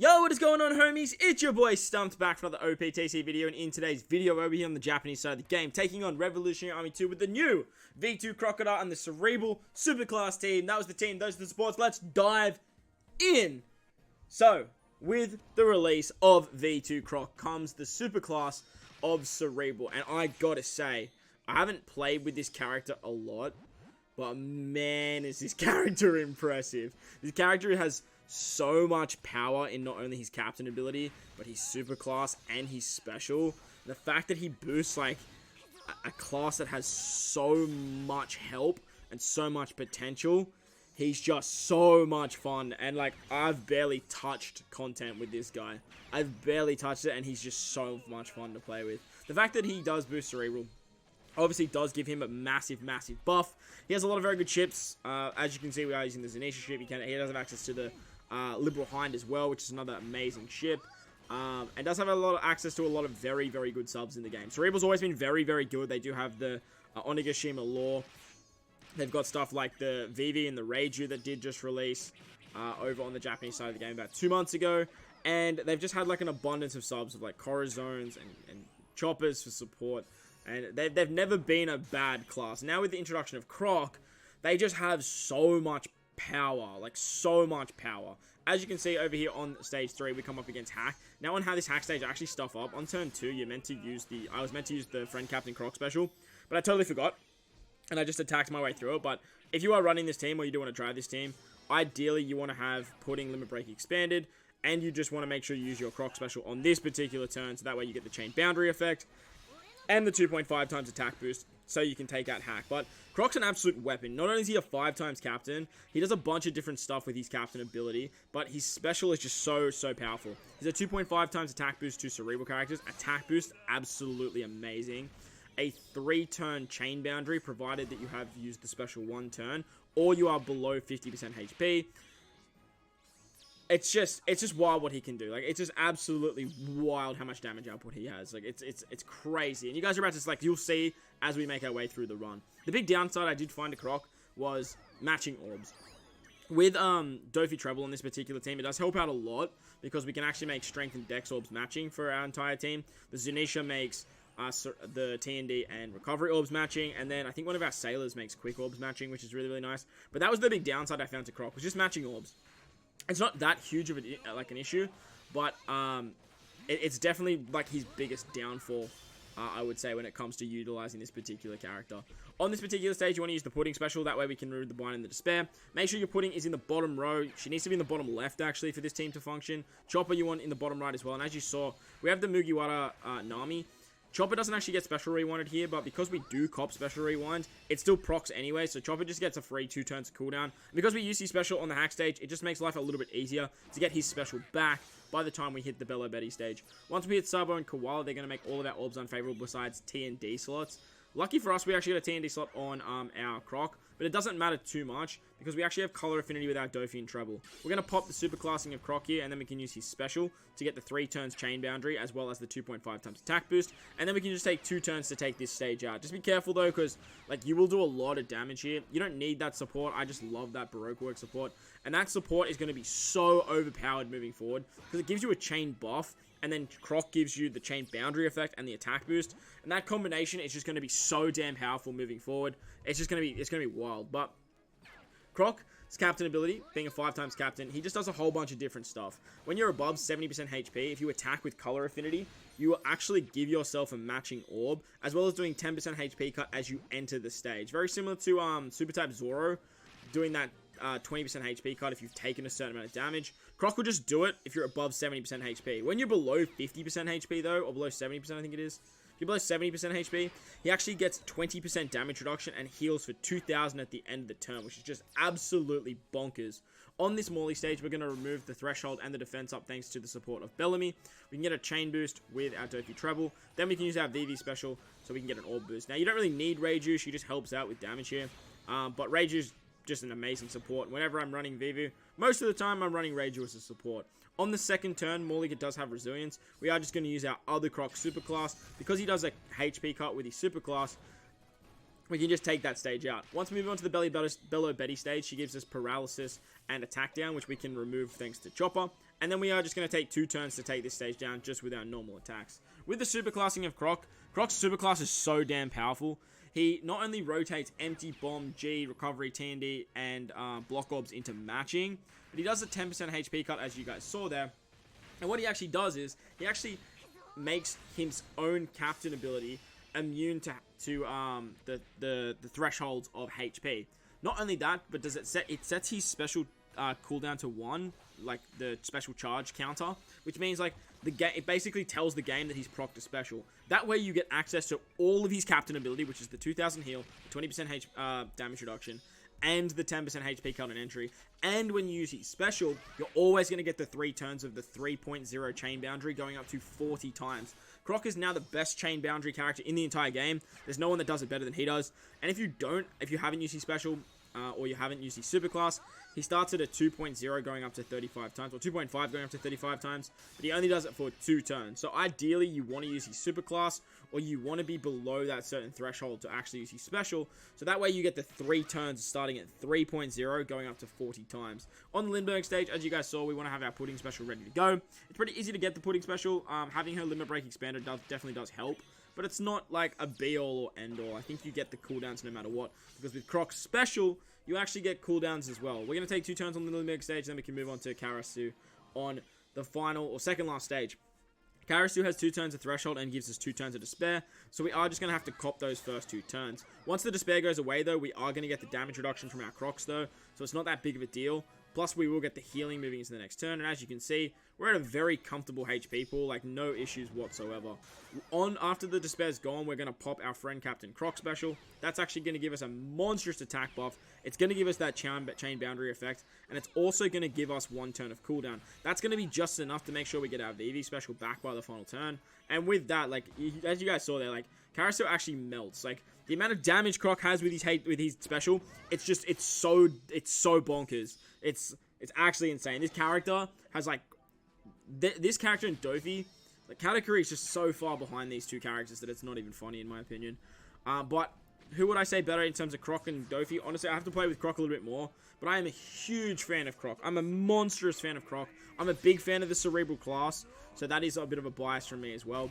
Yo, what is going on, homies? It's your boy Stumped back for another OPTC video, and in today's video over here on the Japanese side of the game, taking on Revolutionary Army 2 with the new V2 Crocodile and the Cerebral Superclass team. That was the team, those are the supports. Let's dive in. So, with the release of V2 Croc comes the Superclass of Cerebral, and I gotta say, I haven't played with this character a lot, but man, is this character impressive. This character has so much power in not only his captain ability, but his super class and his special. The fact that he boosts like a class that has so much help and so much potential, he's just so much fun. And like, I've barely touched content with this guy. I've barely touched it, and he's just so much fun to play with. The fact that he does boost Cerebral obviously does give him a massive buff. He has a lot of very good ships. As you can see, we are using the Zanisha ship. He does have access to the Liberal Hind as well, which is another amazing ship, and does have a lot of access to a lot of very good subs in the game. Cerebral's always been very good. They do have the Onigashima lore. They've got stuff like the VV and the Reiju that did just release over on the Japanese side of the game about 2 months ago, and they've just had like an abundance of subs of like Corazones and Choppers for support, and they've never been a bad class. Now with the introduction of Croc, they just have so much power, like so much power. As you can see over here on stage 3, we come up against Hack. Now on how this Hack stage actually stuff up, on turn 2, I was meant to use the Friend Captain Croc special, but I totally forgot, and I just attacked my way through it. But if you are running this team, or you do want to drive this team, ideally you want to have Pudding Limit Break expanded, and you just want to make sure you use your Croc special on this particular turn, so that way you get the Chain Boundary effect, and the 2.5 times attack boost, so you can take out Hack. But Croc's an absolute weapon. Not only is he a 5 times captain, he does a bunch of different stuff with his captain ability, but his special is just so powerful. He's a 2.5 times attack boost to Cerebral characters. Attack boost, absolutely amazing. A 3-turn chain boundary, provided that you have used the special 1 turn, or you are below 50% HP. It's just wild what he can do. Like, it's just absolutely wild how much damage output he has. Like, it's crazy. And you guys are about to, like, you'll see as we make our way through the run. The big downside I did find to Croc was matching orbs. With Dofi Treble on this particular team, it does help out a lot, because we can actually make strength and dex orbs matching for our entire team. The Zunisha makes the TND and recovery orbs matching, and then I think one of our sailors makes quick orbs matching, which is really nice. But that was the big downside I found to Croc, was just matching orbs. It's not that huge of an issue, but it's definitely like his biggest downfall, I would say, when it comes to utilizing this particular character. On this particular stage, you want to use the Pudding special. That way we can remove the Bind and the Despair. Make sure your Pudding is in the bottom row. She needs to be in the bottom left, actually, for this team to function. Chopper you want in the bottom right as well. And as you saw, we have the Mugiwara Nami. Chopper doesn't actually get special rewinded here, but because we do cop special rewind, it still procs anyway, so Chopper just gets a free 2 turns cooldown. And because we use his special on the Hack stage, it just makes life a little bit easier to get his special back by the time we hit the Bello Betty stage. Once we hit Sabo and Koala, they're going to make all of our orbs unfavorable besides T and D slots. Lucky for us, we actually got a T and D slot on our Croc, but it doesn't matter too much, because we actually have color affinity with our Dofi and Treble. We're going to pop the super classing of Croc here, and then we can use his special to get the 3 turns chain boundary, as well as the 2.5 times attack boost, and then we can just take 2 turns to take this stage out. Just be careful though, because like, you will do a lot of damage here. You don't need that support. I just love that Baroque work support, and that support is going to be so overpowered moving forward, because it gives you a chain buff, and then Croc gives you the chain boundary effect and the attack boost, and that combination is just going to be so damn powerful moving forward. It's going to be wild. But Croc's captain ability, being a 5 times captain, he just does a whole bunch of different stuff. When you're above 70% HP, if you attack with color affinity, you will actually give yourself a matching orb, as well as doing 10% HP cut as you enter the stage. Very similar to Super Type Zoro, doing that 20% HP cut if you've taken a certain amount of damage. Croc will just do it if you're above 70% HP. When you're below 50% HP though, or below 70% I think it is, if you're below 70% HP, he actually gets 20% damage reduction and heals for 2,000 at the end of the turn, which is just absolutely bonkers. On this Morley stage, we're going to remove the threshold and the defense up thanks to the support of Bellamy. We can get a chain boost with our Dofi Treble. Then we can use our VV special so we can get an orb boost. Now, you don't really need Reiju. She just helps out with damage here. But Reiju's just an amazing support. Whenever I'm running Vivu, most of the time I'm running Reiju as a support. On the second turn, Maliek does have resilience. We are just going to use our other Croc superclass. Because he does a HP cut with his superclass, we can just take that stage out. Once we move on to the Bello Betty stage, she gives us paralysis and attack down, which we can remove thanks to Chopper. And then we are just going to take 2 turns to take this stage down just with our normal attacks. With the superclassing of Croc's superclass is so damn powerful. He not only rotates empty, bomb, G, recovery, TND, and block orbs into matching, but he does a 10% HP cut, as you guys saw there. And what he actually does is, he actually makes his own captain ability immune to the thresholds of HP. Not only that, but does it sets his special cooldown to 1, like the special charge counter, which means like it basically tells the game that he's procced a special. That way you get access to all of his captain ability, which is the 2000 heal, 20% damage reduction, and the 10% HP cut on entry. And when you use his special, you're always going to get the 3 turns of the 3.0 chain boundary going up to 40 times. Croc is now the best chain boundary character in the entire game. There's no one that does it better than he does. And if you haven't used his special, or you haven't used his superclass, he starts at a 2.0 going up to 35 times, or 2.5 going up to 35 times, but he only does it for 2 turns. So ideally, you want to use his superclass, or you want to be below that certain threshold to actually use his special, so that way you get the 3 turns starting at 3.0 going up to 40 times. On the Lindbergh stage, as you guys saw, we want to have our pudding special ready to go. It's pretty easy to get the pudding special. Having her limit break expanded definitely does help, but it's not like a be-all or end-all. I think you get the cooldowns no matter what, because with Croc's special, you actually get cooldowns as well. We're going to take 2 turns on the Lindbergh stage, then we can move on to Karasu on the final, or second last stage. Karasu has 2 turns of Threshold and gives us 2 turns of Despair, so we are just going to have to cop those first 2 turns. Once the Despair goes away, though, we are going to get the damage reduction from our Crocs, though, so it's not that big of a deal. Plus, we will get the healing moving into the next turn, and as you can see, we're at a very comfortable HP pool, like no issues whatsoever. After the Despair's gone, we're going to pop our friend Captain Croc special. That's actually going to give us a monstrous attack buff. It's going to give us that chain boundary effect, and it's also going to give us 1 turn of cooldown. That's going to be just enough to make sure we get our VV special back by the final turn. And with that, like, as you guys saw there, like, Karasu actually melts. Like, the amount of damage Croc has with his special, it's so bonkers. It's actually insane. This character has, like, this character and Dofi, the category is just so far behind these 2 characters that it's not even funny in my opinion. But who would I say better in terms of Croc and Dofi? Honestly, I have to play with Croc a little bit more, but I am a huge fan of Croc. I'm a monstrous fan of Croc. I'm a big fan of the Cerebral class, so that is a bit of a bias from me as well.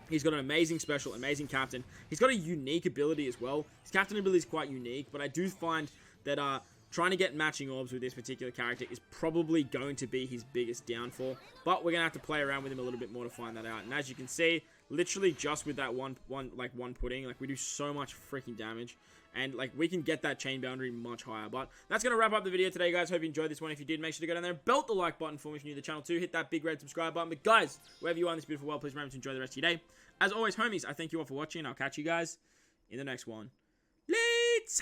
He's got an amazing special, amazing captain. He's got a unique ability as well. His captain ability is quite unique, but I do find that trying to get matching orbs with this particular character is probably going to be his biggest downfall. But we're going to have to play around with him a little bit more to find that out. And as you can see, literally just with that one pudding, like, we do so much freaking damage. And, like, we can get that chain boundary much higher. But that's going to wrap up the video today, guys. Hope you enjoyed this one. If you did, make sure to go down there and belt the like button for me if you're new to the channel too. Hit that big red subscribe button. But, guys, wherever you are in this beautiful world, please remember to enjoy the rest of your day. As always, homies, I thank you all for watching. I'll catch you guys in the next one. Let's